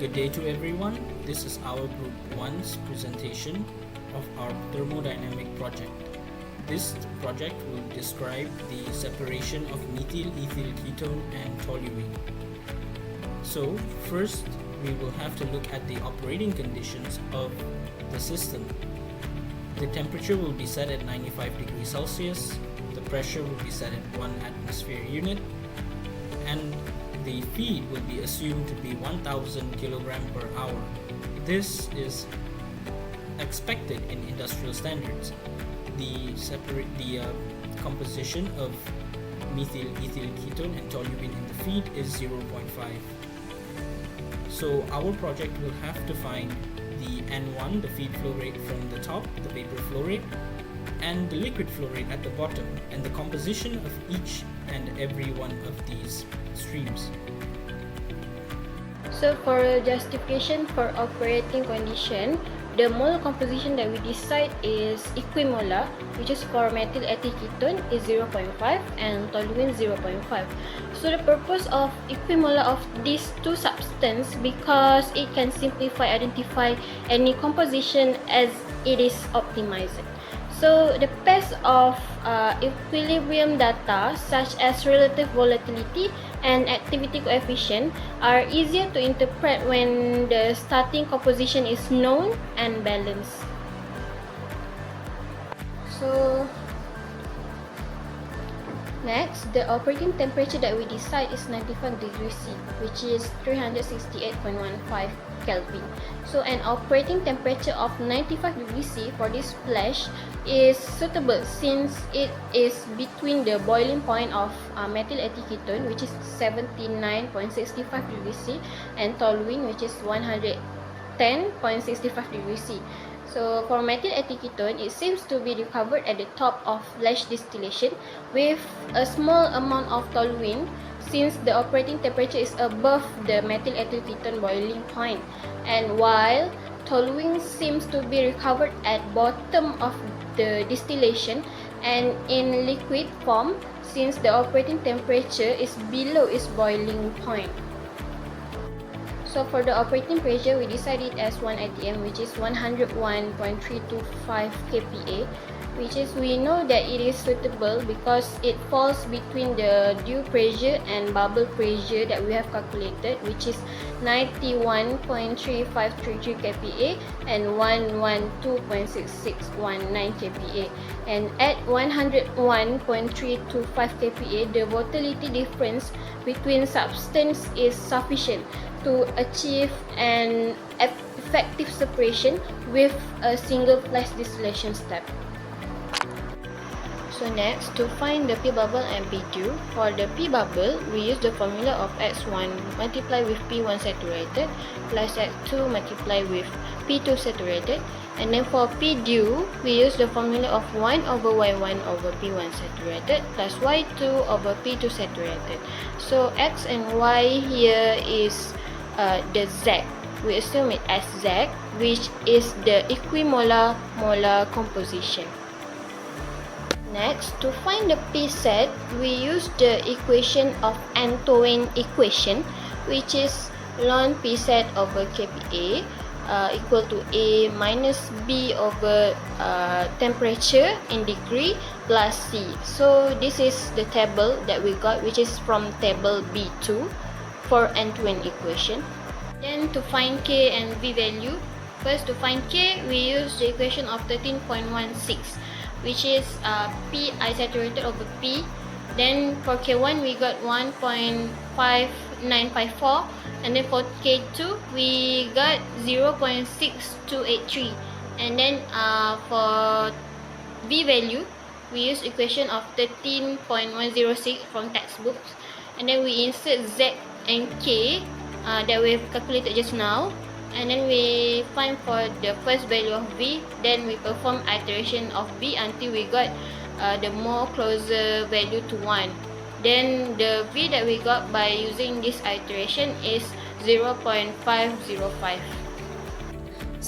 Good day to everyone. This is our Group 1's presentation of our thermodynamic project. This project will describe the separation of methyl ethyl ketone and toluene. So first, we will have to look at the operating conditions of the system. The temperature will be set at 95 degrees Celsius, the pressure will be set at 1 atmosphere unit, and the feed will be assumed to be 1000 kilogram per hour. This is expected in industrial standards. The composition of methyl ethyl ketone and toluene in the feed is 0.5. So our project will have to find the N1, the feed flow rate from the top, the vapor flow rate, and the liquid flow rate at the bottom, and the composition of each and every one of these streams. So for justification for operating condition, the mole composition that we decide is equimolar, which is for methyl ethyl ketone is 0.5 and toluene 0.5. So the purpose of equimolar of these two substances because it can simplify identify any composition as it is optimized. So the pairs of equilibrium data such as relative volatility and activity coefficient are easier to interpret when the starting composition is known and balanced. So next, the operating temperature that we decide is 95 degrees C, which is 368.15 Kelvin. So an operating temperature of 95 degrees C for this flash is suitable since it is between the boiling point of methyl ethyl ketone, which is 79.65 degrees C, and toluene, which is 110.65 degrees C. So for methyl ethyl ketone, it seems to be recovered at the top of flash distillation with a small amount of toluene since the operating temperature is above the methyl ethyl ketone boiling point, and while toluene seems to be recovered at bottom of the distillation and in liquid form since the operating temperature is below its boiling point. So for the operating pressure, we decided as 1 atm, which is 101.325 kPa, which is we know that it is suitable because it falls between the dew pressure and bubble pressure that we have calculated, which is 91.3533 kPa and 112.6619 kPa. And at 101.325 kPa, the volatility difference between substance is sufficient to achieve an effective separation with a single flash distillation step. So next, to find the P bubble and P dew, for the P bubble, we use the formula of X1 multiplied with P1 saturated plus X2 multiplied with P2 saturated, and then for P dew, we use the formula of 1 over Y1 over P1 saturated plus Y2 over P2 saturated. So X and Y here is the Z. We assume it as Z, which is the equimolar molar composition. Next, to find the P set, we use the equation of Toluene equation, which is ln P set over kPa equal to A minus B over temperature in degree plus C. So this is the table that we got, which is from table B2 for Toluene equation. Then to find K and V value, first to find K, we use the equation of 13.16, which is P isaturated over P. Then for K1, we got 1.5954, and then for K2, we got 0.6283. And then for V value, we use equation of 13.106 from textbooks, and then we insert Z and K that we have calculated just now, and then we find for the first value of V, then we perform iteration of V until we got the more closer value to 1. Then the V that we got by using this iteration is 0.505.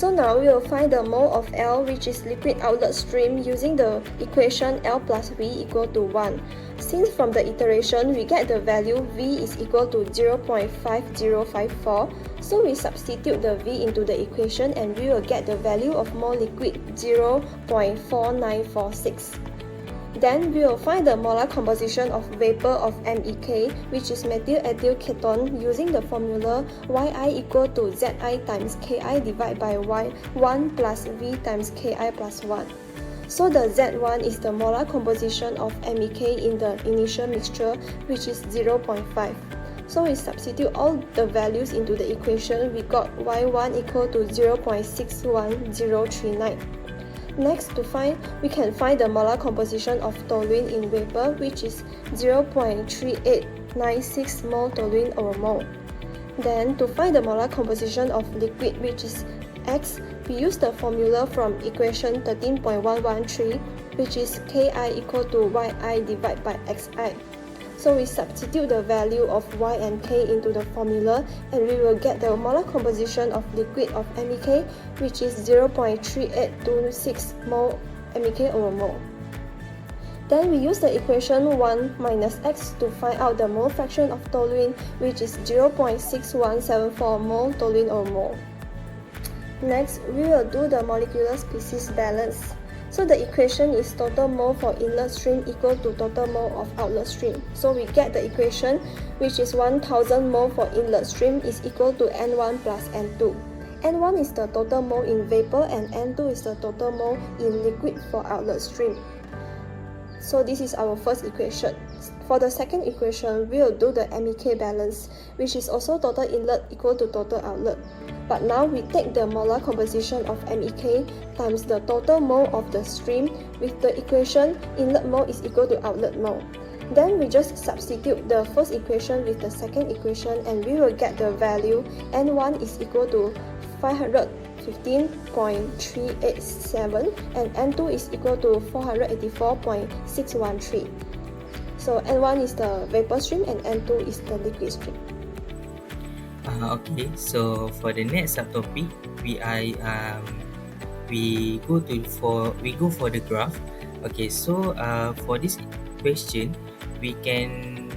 So now we will find the mole of L, which is liquid outlet stream, using the equation L plus V equal to 1. Since from the iteration we get the value V is equal to 0.5054, so we substitute the V into the equation and we will get the value of mole liquid 0.4946. Then we will find the molar composition of vapor of MEK, which is methyl ethyl ketone, using the formula Yi equal to Zi times Ki divided by Y1 plus V times Ki plus 1. So the Z1 is the molar composition of MEK in the initial mixture, which is 0.5. So we substitute all the values into the equation, we got Y1 equal to 0.61039. Next, we can find the molar composition of toluene in vapor, which is 0.3896 mole toluene over mole. Then, to find the molar composition of liquid, which is X, we use the formula from equation 13.113, which is Ki equal to Yi divided by Xi. So we substitute the value of Y and K into the formula and we will get the molar composition of liquid of MEK, which is 0.3826 mole MEK over mole. Then we use the equation 1 minus X to find out the mole fraction of toluene, which is 0.6174 mole toluene over mole. Next, we will do the molecular species balance. So the equation is total mole for inlet stream equal to total mole of outlet stream. So we get the equation, which is 1000 mole for inlet stream is equal to N1 plus N2. N1 is the total mole in vapor and N2 is the total mole in liquid for outlet stream. So this is our first equation. For the second equation, we will do the MEK balance, which is also total inlet equal to total outlet. But now we take the molar composition of MEK times the total mole of the stream with the equation inlet mole is equal to outlet mole. Then we just substitute the first equation with the second equation and we will get the value N1 is equal to 515.387 and N2 is equal to 484.613. So N1 is the vapor stream and N2 is the liquid stream. Okay, so for the next subtopic, we go for the graph. Okay, so for this question, we can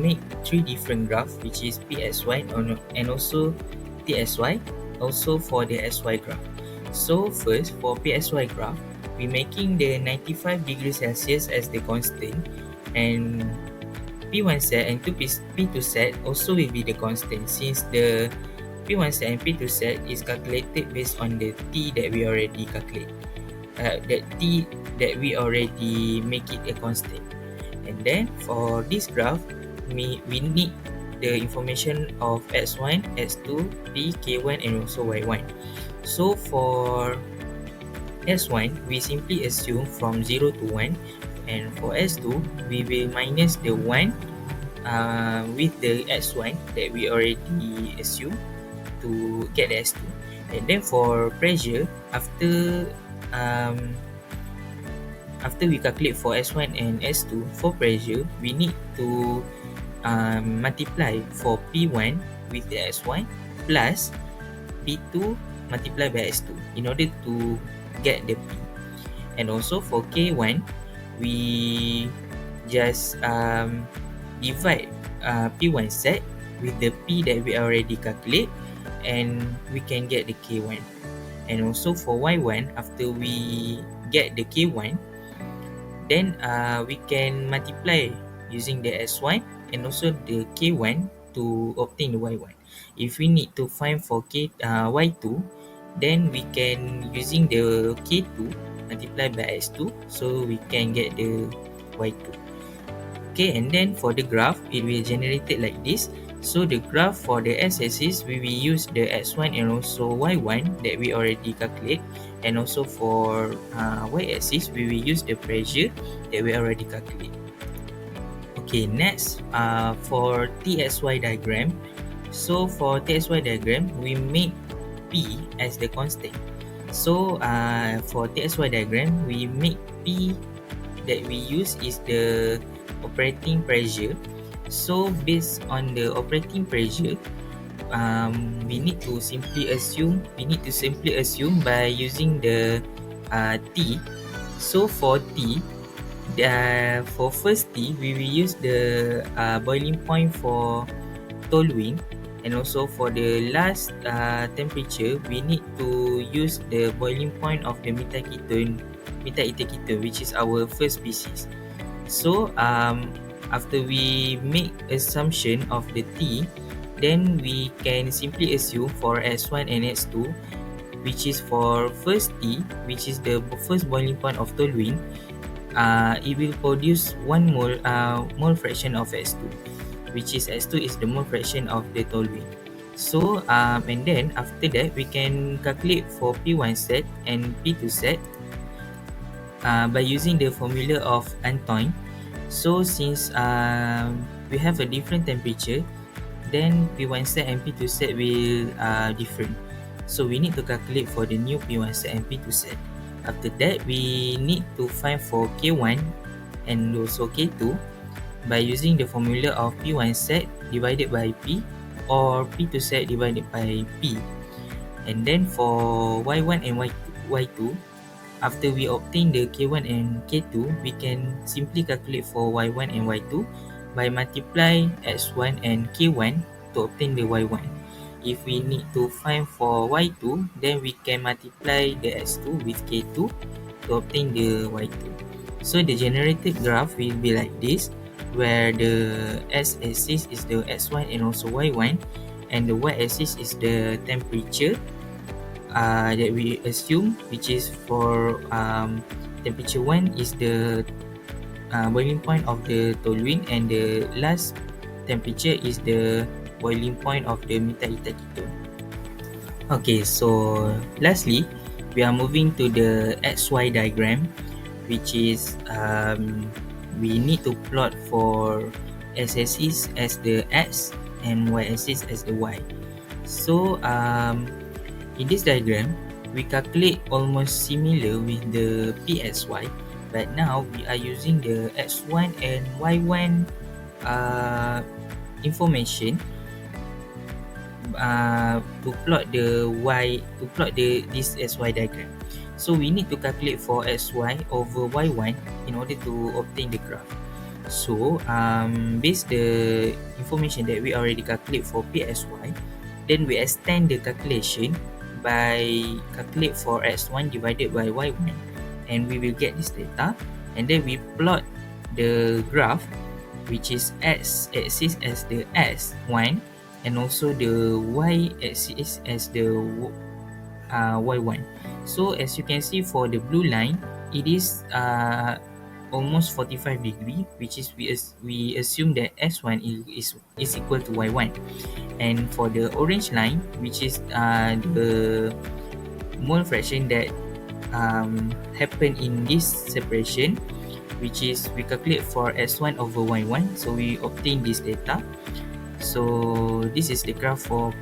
make three different graphs, which is PSY and also TSY, also for the SY graph. So first, for PSY graph, we making the 95 degrees Celsius as the constant, and P1 set and P2 set also will be the constant, since the P1 set and P2 set is calculated based on the T that we already calculate. That T that we already make it a constant. And then for this graph, we need the information of S1, S2, P, K1 and also Y1. So for S1, we simply assume from 0 to 1, and for S2, we will minus the 1 with the S1 that we already assume to get the S2. And then for pressure, after we calculate for S1 and S2, for pressure, we need to multiply for P1 with the S1 plus P2 multiplied by S2 in order to get the P. And also for K1, we just divide P1 set with the P that we already calculate and we can get the K1. And also for Y1, after we get the K1, then we can multiply using the S1 and also the K1 to obtain the Y1. If we need to find for Y2, then we can using the K2 multiplied by S2, so we can get the Y2. Okay, and then for the graph, it will generate it like this. So the graph for the x-axis, we will use the x1 and also y1 that we already calculate, and also for y-axis, we will use the pressure that we already calculate. Okay, next for TSY diagram. So for TSY diagram, we make P as the constant. So for TSY diagram, we make P that we use is the operating pressure. So based on the operating pressure, we need to simply assume by using the T. So for T, for first T, we will use the boiling point for toluene, and also for the last temperature, we need to use the boiling point of the methyl ethyl ketone, which is our first species. So after we make assumption of the T, then we can simply assume for S1 and S2, which is for first T, which is the first boiling point of toluene, it will produce 1 mole fraction of S2, which is S2 is the mole fraction of the toluene. So and then after that, we can calculate for P1 set and P2 set by using the formula of Antoine. So since we have a different temperature, then P1 set and P2 set will different. So we need to calculate for the new P1 set and P2 set. After that, we need to find for K1 and also K2 by using the formula of P1 set divided by P or P2 set divided by P. And then for Y1 and Y2, after we obtain the K1 and K2, we can simply calculate for Y1 and Y2 by multiply S1 and K1 to obtain the Y1. If we need to find for Y2, then we can multiply the S2 with K2 to obtain the Y2. So the generated graph will be like this, where the x-axis is the S1 and also Y1, and the y-axis is the temperature that we assume, which is for temperature 1 is the boiling point of the toluene, and the last temperature is the boiling point of the methyl ethyl ketone. Okay, so lastly, we are moving to the XY diagram, which is we need to plot for x-axis as the X and y-axis as the Y. So in this diagram, we calculate almost similar with the PXY, but now we are using the X1 and Y1 information to plot this XY diagram. So we need to calculate for XY over Y1 in order to obtain the graph. So based the information that we already calculate for PXY, then we extend the calculation by calculate for X1 divided by Y1, and we will get this data, and then we plot the graph, which is x-axis as the S1 and also the y-axis as the Y1. So as you can see for the blue line, it is almost 45 degree, which is we assume that S1 is equal to Y1. And for the orange line, which is the mole fraction that happen in this separation, which is we calculate for S1 over Y1, so we obtain this data. So this is the graph for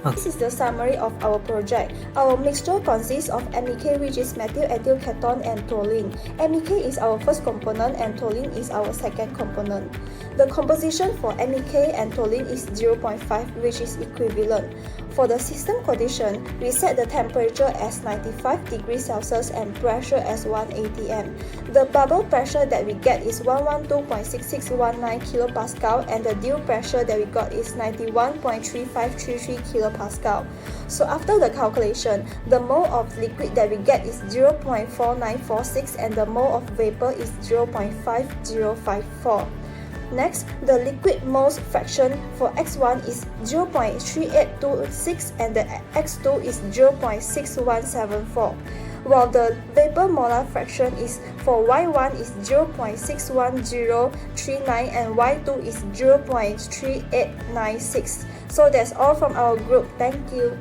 This is the summary of our project. Our mixture consists of MEK, which is methyl ethyl ketone, and toluene. MEK is our first component and toluene is our second component. The composition for MEK and toluene is 0.5, which is equivalent. For the system condition, we set the temperature as 95 degrees Celsius and pressure as 1 atm. The bubble pressure that we get is 112.6619 kilopascal, and the dew pressure that we got is 91.3533 kilopascal. So after the calculation, the mole of liquid that we get is 0.4946 and the mole of vapor is 0.5054. Next, the liquid moles fraction for X1 is 0.3826 and the X2 is 0.6174, while the vapor molar fraction is for Y1 is 0.61039 and Y2 is 0.3896. So that's all from our group. Thank you.